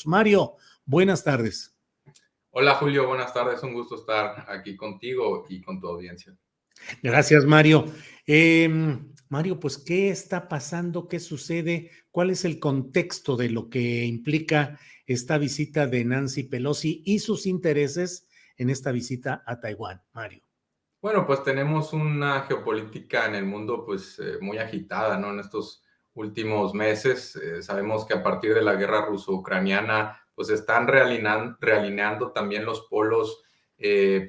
Mario, buenas tardes. Hola Julio, buenas tardes, un gusto estar aquí contigo y con tu audiencia. Gracias, Mario. Mario, pues, ¿qué está pasando? ¿Qué sucede? ¿Cuál es el contexto de lo que implica esta visita de Nancy Pelosi y sus intereses en esta visita a Taiwán, Mario? Bueno, pues tenemos una geopolítica en el mundo muy agitada, ¿no? En estos últimos meses sabemos que a partir de la guerra ruso-ucraniana pues están realineando también los polos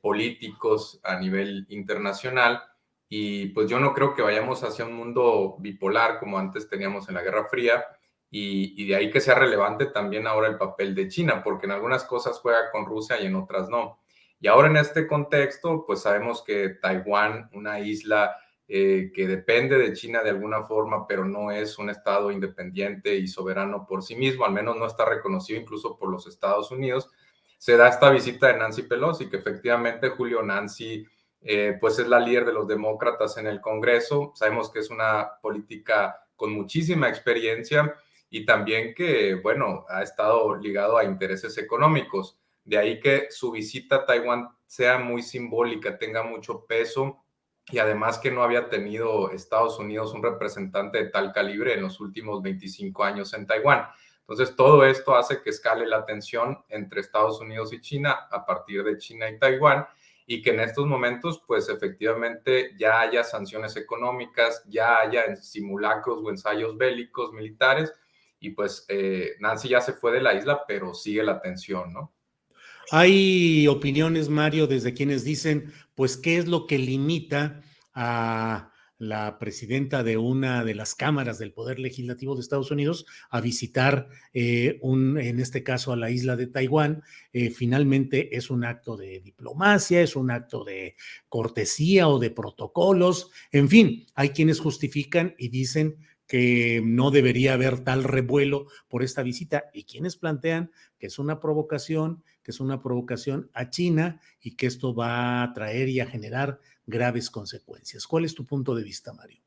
políticos a nivel internacional y pues yo no creo que vayamos hacia un mundo bipolar como antes teníamos en la Guerra Fría y de ahí que sea relevante también ahora el papel de China, porque en algunas cosas juega con Rusia y en otras no. Y ahora en este contexto, pues sabemos que Taiwán, una isla que depende de China de alguna forma, pero no es un estado independiente y soberano por sí mismo, al menos no está reconocido incluso por los Estados Unidos, se da esta visita de Nancy Pelosi, que efectivamente Julio Nancy pues es la líder de los demócratas en el Congreso. Sabemos que es una política con muchísima experiencia y también que, bueno, ha estado ligado a intereses económicos. De ahí que su visita a Taiwán sea muy simbólica, tenga mucho peso y además que no había tenido Estados Unidos un representante de tal calibre en los últimos 25 años en Taiwán. Entonces, todo esto hace que escale la tensión entre Estados Unidos y China a partir de China y Taiwán y que en estos momentos, pues efectivamente ya haya sanciones económicas, ya haya simulacros o ensayos bélicos militares y pues Nancy ya se fue de la isla, pero sigue la tensión, ¿no? Hay opiniones, Mario, desde quienes dicen, pues, ¿qué es lo que limita a la presidenta de una de las cámaras del Poder Legislativo de Estados Unidos a visitar, en este caso, a la isla de Taiwán? Finalmente es un acto de diplomacia, es un acto de cortesía o de protocolos. En fin, hay quienes justifican y dicen que no debería haber tal revuelo por esta visita y quienes plantean que es una provocación, a China y que esto va a traer y a generar graves consecuencias. ¿Cuál es tu punto de vista, Mario?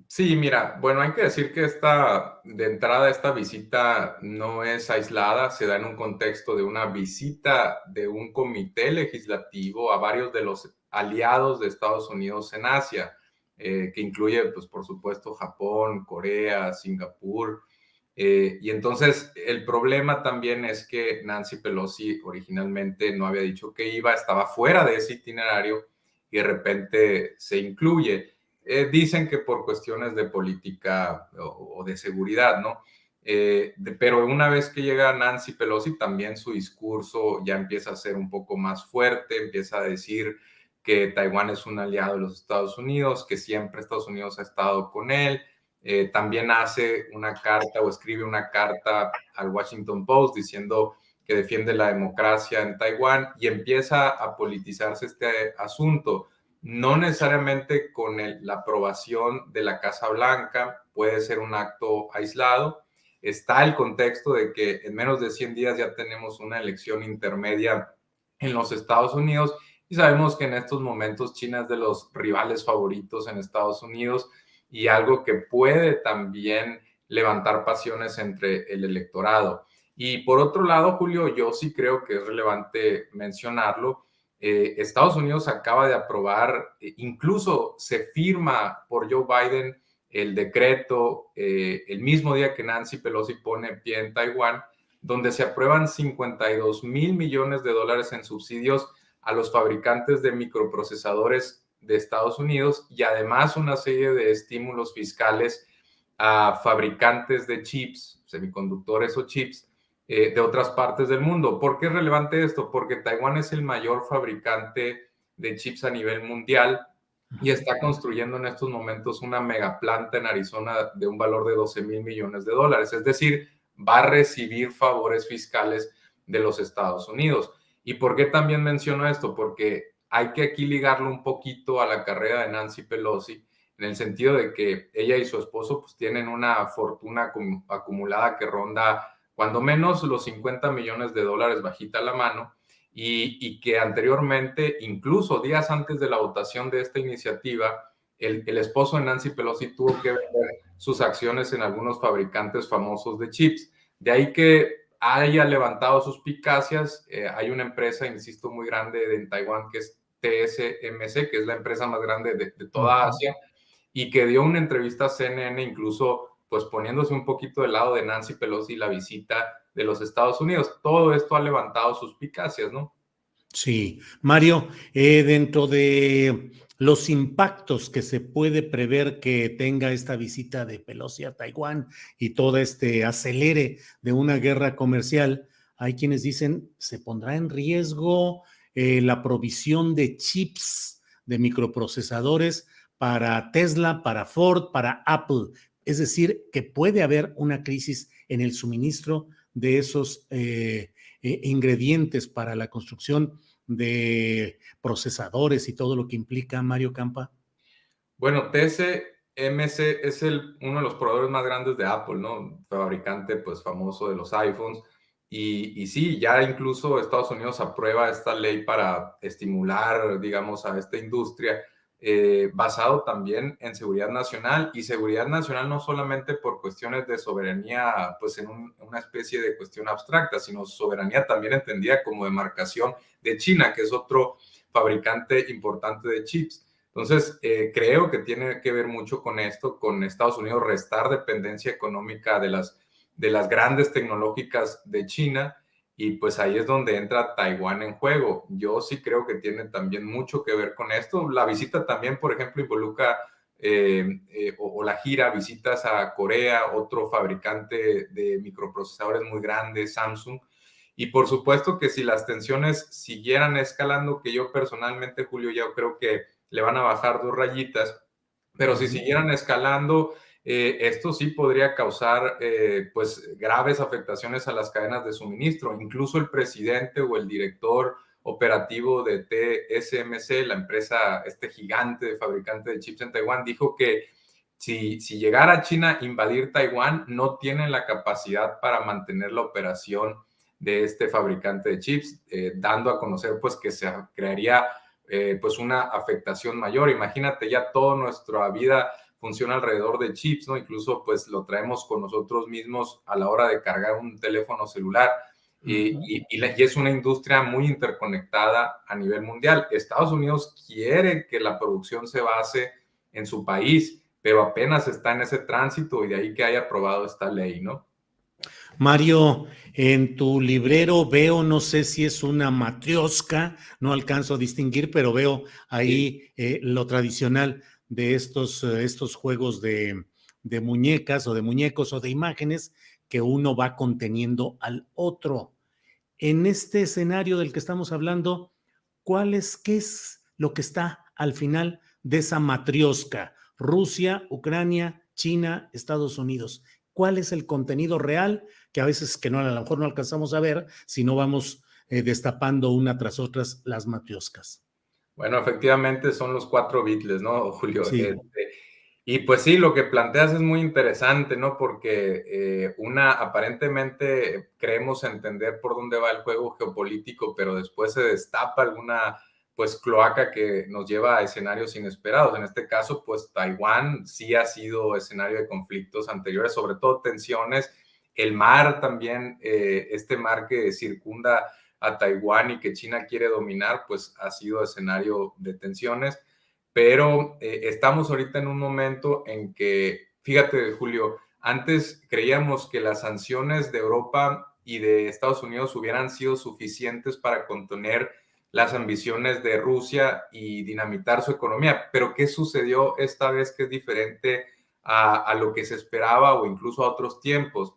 Sí, mira, bueno, hay que decir que de entrada esta visita no es aislada, se da en un contexto de una visita de un comité legislativo a varios de los aliados de Estados Unidos en Asia, que incluye, pues, por supuesto, Japón, Corea, Singapur. Y entonces el problema también es que Nancy Pelosi originalmente no había dicho que iba, estaba fuera de ese itinerario y de repente se incluye. Dicen que por cuestiones de política o de seguridad, ¿no? Pero una vez que llega Nancy Pelosi, también su discurso ya empieza a ser un poco más fuerte, empieza a decir que Taiwán es un aliado de los Estados Unidos, que siempre Estados Unidos ha estado con él. También hace una carta o escribe una carta al Washington Post diciendo que defiende la democracia en Taiwán y empieza a politizarse este asunto. No necesariamente con la aprobación de la Casa Blanca, puede ser un acto aislado. Está el contexto de que en menos de 100 días ya tenemos una elección intermedia en los Estados Unidos y sabemos que en estos momentos China es de los rivales favoritos en Estados Unidos y algo que puede también levantar pasiones entre el electorado. Y por otro lado, Julio, yo sí creo que es relevante mencionarlo. Estados Unidos acaba de aprobar, incluso se firma por Joe Biden el decreto el mismo día que Nancy Pelosi pone pie en Taiwán, donde se aprueban 52,000 millones de dólares en subsidios a los fabricantes de microprocesadores de Estados Unidos y además una serie de estímulos fiscales a fabricantes de chips, semiconductores o chips, de otras partes del mundo. ¿Por qué es relevante esto? Porque Taiwán es el mayor fabricante de chips a nivel mundial y está construyendo en estos momentos una megaplanta en Arizona de un valor de 12,000 millones de dólares. Es decir, va a recibir favores fiscales de los Estados Unidos. ¿Y por qué también menciono esto? Porque hay que aquí ligarlo un poquito a la carrera de Nancy Pelosi, en el sentido de que ella y su esposo pues tienen una fortuna acumulada que ronda cuando menos los 50 millones de dólares bajita la mano y que anteriormente, incluso días antes de la votación de esta iniciativa, el esposo de Nancy Pelosi tuvo que vender sus acciones en algunos fabricantes famosos de chips. De ahí que haya levantado suspicacias. Hay una empresa, insisto, muy grande en Taiwán que es TSMC, que es la empresa más grande de toda Asia, y que dio una entrevista a CNN, incluso pues poniéndose un poquito del lado de Nancy Pelosi y la visita de los Estados Unidos. Todo esto ha levantado suspicacias, ¿no? Sí, Mario, dentro de los impactos que se puede prever que tenga esta visita de Pelosi a Taiwán y todo este acelere de una guerra comercial, hay quienes dicen se pondrá en riesgo la provisión de chips, de microprocesadores para Tesla, para Ford, para Apple. Es decir, que puede haber una crisis en el suministro de esos ingredientes para la construcción de procesadores y todo lo que implica, Mario Campa? Bueno, TSMC es uno de los proveedores más grandes de Apple, ¿no? Fabricante pues famoso de los iPhones. Y sí, ya incluso Estados Unidos aprueba esta ley para estimular, digamos, a esta industria, basado también en seguridad nacional, y seguridad nacional no solamente por cuestiones de soberanía, pues en una especie de cuestión abstracta, sino soberanía también entendida como demarcación de China, que es otro fabricante importante de chips. Entonces, creo que tiene que ver mucho con esto, con Estados Unidos restar dependencia económica de las grandes tecnológicas de China, y pues ahí es donde entra Taiwán en juego. Yo sí creo que tiene también mucho que ver con esto. La visita también, por ejemplo, involucra o la gira, visitas a Corea, otro fabricante de microprocesadores muy grande, Samsung. Y por supuesto que si las tensiones siguieran escalando, que yo personalmente, Julio, ya creo que le van a bajar 2 rayitas, pero si siguieran escalando, esto sí podría causar pues graves afectaciones a las cadenas de suministro. Incluso el presidente o el director operativo de TSMC, la empresa, este gigante de fabricante de chips en Taiwán, dijo que si llegara China a invadir Taiwán, no tienen la capacidad para mantener la operación de este fabricante de chips, dando a conocer pues que se crearía pues una afectación mayor. Imagínate, ya toda nuestra vida funciona alrededor de chips, ¿no? Incluso pues lo traemos con nosotros mismos a la hora de cargar un teléfono celular. Y es una industria muy interconectada a nivel mundial. Estados Unidos quiere que la producción se base en su país, pero apenas está en ese tránsito, y de ahí que haya aprobado esta ley, ¿no? Mario, en tu librero veo, no sé si es una matrioska, no alcanzo a distinguir, pero veo Sí. ahí lo tradicional de estos juegos de muñecas o de muñecos o de imágenes que uno va conteniendo al otro. En este escenario del que estamos hablando, qué es lo que está al final de esa matrioska? Rusia, Ucrania, China, Estados Unidos. ¿Cuál es el contenido real que a veces que no, a lo mejor no alcanzamos a ver si no vamos destapando una tras otras las matrioscas? Bueno, efectivamente son los 4 Beatles, ¿no, Julio? Sí. Y pues sí, lo que planteas es muy interesante, ¿no? Porque aparentemente creemos entender por dónde va el juego geopolítico, pero después se destapa alguna pues cloaca que nos lleva a escenarios inesperados. En este caso, pues Taiwán sí ha sido escenario de conflictos anteriores, sobre todo tensiones. El mar también, este mar que circunda a Taiwán y que China quiere dominar, pues ha sido escenario de tensiones. Pero estamos ahorita en un momento en que, fíjate, Julio, antes creíamos que las sanciones de Europa y de Estados Unidos hubieran sido suficientes para contener las ambiciones de Rusia y dinamitar su economía. Pero ¿qué sucedió esta vez que es diferente a lo que se esperaba o incluso a otros tiempos?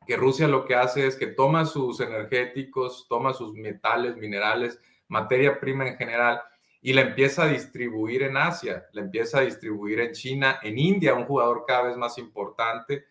Que Rusia lo que hace es que toma sus energéticos, toma sus metales, minerales, materia prima en general, y la empieza a distribuir en Asia, la empieza a distribuir en China, en India, un jugador cada vez más importante,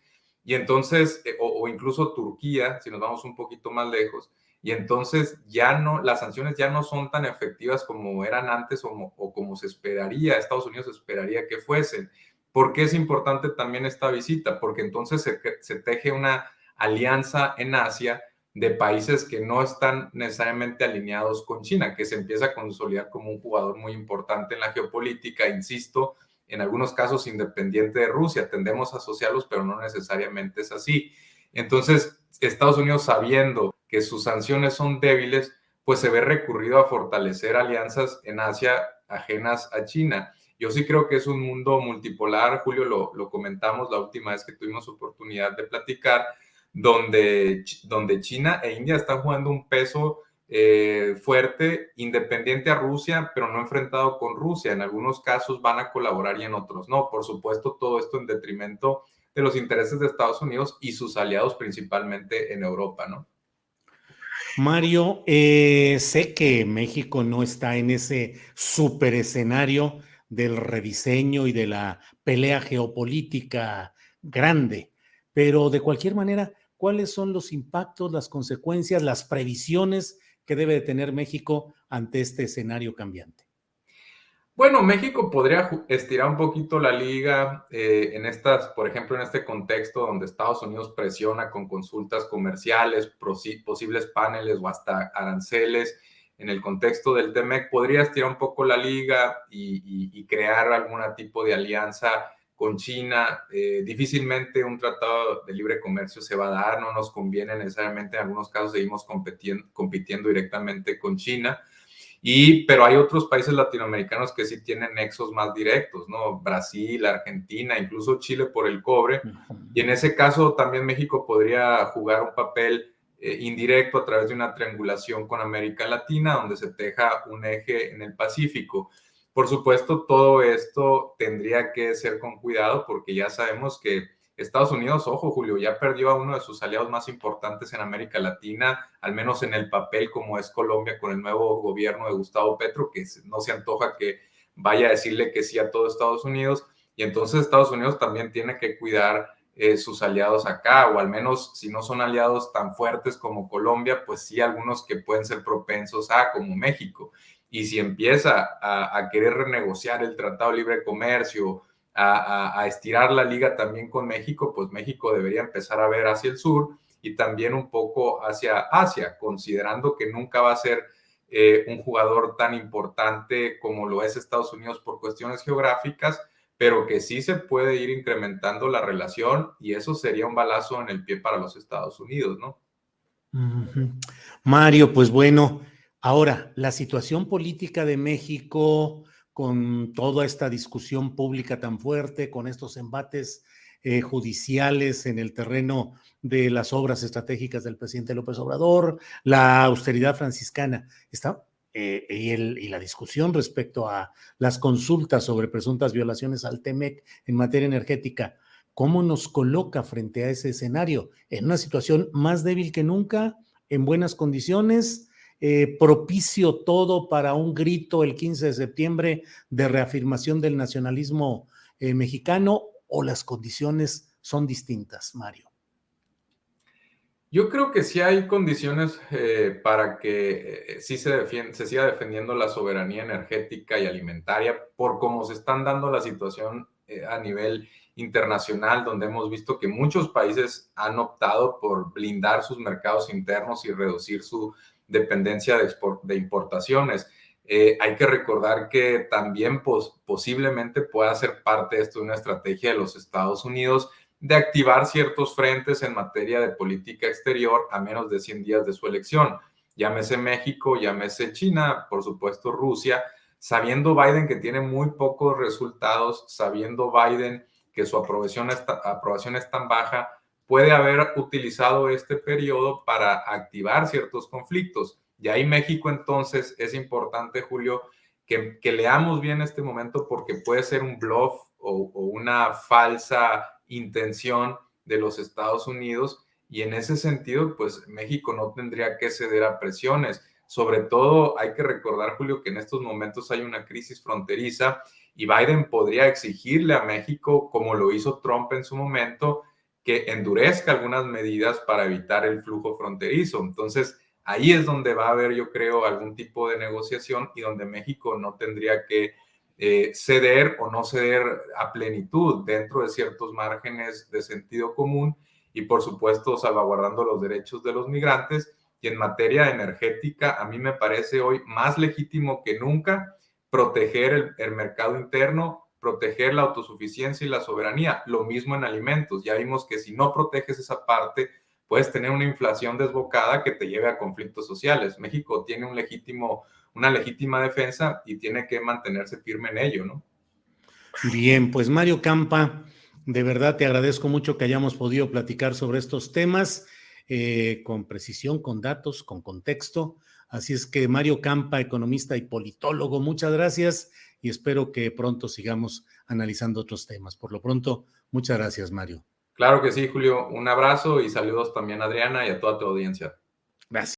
y entonces, o incluso Turquía, si nos vamos un poquito más lejos, y entonces ya no, las sanciones ya no son tan efectivas como eran antes o como se esperaría, Estados Unidos esperaría que fuesen. ¿Por qué es importante también esta visita? Porque entonces se teje una alianza en Asia de países que no están necesariamente alineados con China, que se empieza a consolidar como un jugador muy importante en la geopolítica, insisto, en algunos casos independiente de Rusia. Tendemos a asociarlos, pero no necesariamente es así. Entonces, Estados Unidos, sabiendo que sus sanciones son débiles, pues se ve recurrido a fortalecer alianzas en Asia ajenas a China. Yo sí creo que es un mundo multipolar, Julio, lo comentamos la última vez que tuvimos oportunidad de platicar, donde China e India están jugando un peso fuerte, independiente a Rusia, pero no enfrentado con Rusia. En algunos casos van a colaborar y en otros no. Por supuesto, todo esto en detrimento de los intereses de Estados Unidos y sus aliados, principalmente en Europa, ¿no? Mario, sé que México no está en ese super escenario del rediseño y de la pelea geopolítica grande, pero de cualquier manera, ¿cuáles son los impactos, las consecuencias, las previsiones que debe de tener México ante este escenario cambiante? Bueno, México podría estirar un poquito la liga en estas, por ejemplo, en este contexto donde Estados Unidos presiona con consultas comerciales, posibles paneles o hasta aranceles. En el contexto del TEMEC, podría estirar un poco la liga y crear algún tipo de alianza con China. Difícilmente un tratado de libre comercio se va a dar, no nos conviene necesariamente. En algunos casos seguimos compitiendo directamente con China. Pero hay otros países latinoamericanos que sí tienen nexos más directos, ¿no? Brasil, Argentina, incluso Chile por el cobre. Y en ese caso también México podría jugar un papel indirecto a través de una triangulación con América Latina, donde se teja un eje en el Pacífico. Por supuesto, todo esto tendría que ser con cuidado porque ya sabemos que Estados Unidos, ojo Julio, ya perdió a uno de sus aliados más importantes en América Latina, al menos en el papel, como es Colombia con el nuevo gobierno de Gustavo Petro, que no se antoja que vaya a decirle que sí a todo Estados Unidos. Y entonces Estados Unidos también tiene que cuidar sus aliados acá, o al menos si no son aliados tan fuertes como Colombia, pues sí algunos que pueden ser propensos a, como México. Y si empieza a querer renegociar el Tratado de Libre Comercio, a estirar la liga también con México, pues México debería empezar a ver hacia el sur y también un poco hacia Asia, considerando que nunca va a ser un jugador tan importante como lo es Estados Unidos por cuestiones geográficas, pero que sí se puede ir incrementando la relación y eso sería un balazo en el pie para los Estados Unidos, ¿no? Ujú. Mario, pues bueno, ahora la situación política de México con toda esta discusión pública tan fuerte, con estos embates judiciales en el terreno de las obras estratégicas del presidente López Obrador, la austeridad franciscana, está, y la discusión respecto a las consultas sobre presuntas violaciones al TEMEC en materia energética. ¿Cómo nos coloca frente a ese escenario? En una situación más débil que nunca, en buenas condiciones, propicio todo para un grito el 15 de septiembre de reafirmación del nacionalismo mexicano, o las condiciones son distintas, Mario. Yo creo que sí hay condiciones para que sí se siga defendiendo la soberanía energética y alimentaria por cómo se están dando la situación a nivel internacional, donde hemos visto que muchos países han optado por blindar sus mercados internos y reducir su dependencia de importaciones. Hay que recordar que también posiblemente pueda ser parte de esto de una estrategia de los Estados Unidos de activar ciertos frentes en materia de política exterior a menos de 100 días de su elección. Llámese México, llámese China, por supuesto Rusia, sabiendo Biden que tiene muy pocos resultados, sabiendo Biden que su aprobación es tan baja, puede haber utilizado este periodo para activar ciertos conflictos. Y ahí México entonces es importante, Julio, que leamos bien este momento porque puede ser un bluff o una falsa intención de los Estados Unidos y en ese sentido, pues México no tendría que ceder a presiones. Sobre todo hay que recordar, Julio, que en estos momentos hay una crisis fronteriza y Biden podría exigirle a México, como lo hizo Trump en su momento, que endurezca algunas medidas para evitar el flujo fronterizo. Entonces, ahí es donde va a haber, yo creo, algún tipo de negociación y donde México no tendría que ceder o no ceder a plenitud dentro de ciertos márgenes de sentido común y por supuesto salvaguardando los derechos de los migrantes. Y en materia energética, a mí me parece hoy más legítimo que nunca proteger el mercado interno, proteger la autosuficiencia y la soberanía. Lo mismo en alimentos. Ya vimos que si no proteges esa parte, puedes tener una inflación desbocada que te lleve a conflictos sociales. México tiene una legítima defensa y tiene que mantenerse firme en ello, ¿no? Bien, pues Mario Campa, de verdad te agradezco mucho que hayamos podido platicar sobre estos temas con precisión, con datos, con contexto. Así es que Mario Campa, economista y politólogo, muchas gracias y espero que pronto sigamos analizando otros temas. Por lo pronto, muchas gracias, Mario. Claro que sí, Julio. Un abrazo y saludos también a Adriana y a toda tu audiencia. Gracias.